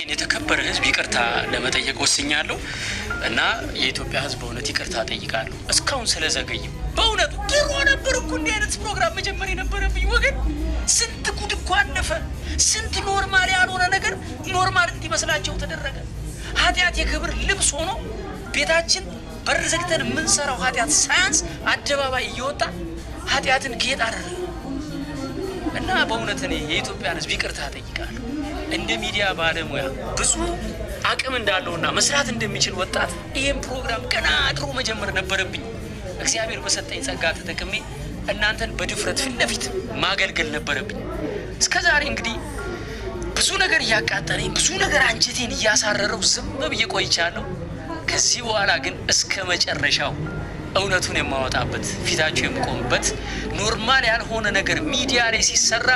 ይሄን የተከበረ ህዝብ ይቅርታ ለመጠየቅ ወስኛለሁ እና የኢትዮጵያ ህዝብ በእውነት ይቅርታ ጠይቃለሁ። እስካሁን ስለዘገየ በእውነት ድሮ ነበር እኮ እንዲህ አይነት ፕሮግራም መጀመር የነበረብኝ ወገን። ስንት ጉድ እኮ አለፈ። ስንት ኖርማል ያልሆነ ነገር ኖርማል እንዲመስላቸው ተደረገ። ኃጢአት የክብር ልብስ ሆኖ ቤታችን በር ዘግተን የምንሰራው ኃጢአት ሳያንስ አደባባይ እየወጣ ኃጢአትን ጌጥ አደረገ እና በእውነት እኔ የኢትዮጵያን ህዝብ ይቅርታ ጠይቃለሁ። እንደ ሚዲያ ባለሙያ ብዙ አቅም እንዳለውና መስራት እንደሚችል ወጣት ይሄን ፕሮግራም ገና ድሮ መጀመር ነበረብኝ። እግዚአብሔር በሰጠኝ ጸጋ ተጠቅሜ እናንተን በድፍረት ፊት ለፊት ማገልገል ነበረብኝ። እስከዛሬ እንግዲህ ብዙ ነገር እያቃጠለኝ ብዙ ነገር አንጀቴን እያሳረረው ዝም ብዬ ቆይቻለሁ። ከዚህ በኋላ ግን እስከ መጨረሻው እውነቱን የማወጣበት ፊታችሁ የምቆምበት ኖርማል ያልሆነ ነገር ሚዲያ ላይ ሲሰራ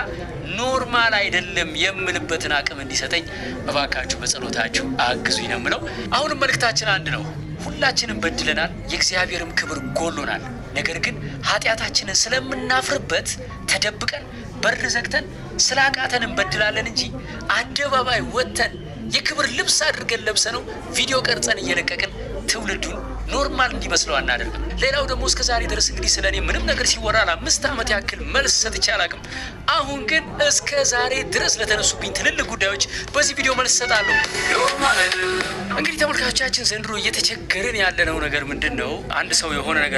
ኖርማል አይደለም የምልበትን አቅም እንዲሰጠኝ እባካችሁ በጸሎታችሁ አግዙኝ ነው የምለው። አሁንም መልእክታችን አንድ ነው። ሁላችንም በድለናል፣ የእግዚአብሔርም ክብር ጎሎናል። ነገር ግን ኃጢአታችንን ስለምናፍርበት ተደብቀን በር ዘግተን ስላቃተን እንበድላለን እንጂ አደባባይ ወጥተን የክብር ልብስ አድርገን ለብሰነው ቪዲዮ ቀርጸን እየለቀቅን ትውልዱን ኖርማል እንዲመስለው አናደርግም። ሌላው ደግሞ እስከ ዛሬ ድረስ እንግዲህ ስለኔ ምንም ነገር ሲወራ ለ5 ዓመት ያክል መልስ ሰጥቼ አላውቅም። አሁን ግን እስከ ዛሬ ድረስ ለተነሱብኝ ትልልቅ ጉዳዮች በዚህ ቪዲዮ መልስ ሰጣለሁ። እንግዲህ ተመልካቾቻችን ዘንድሮ እየተቸገርን ያለነው ነገር ምንድን ነው? አንድ ሰው የሆነ ነገር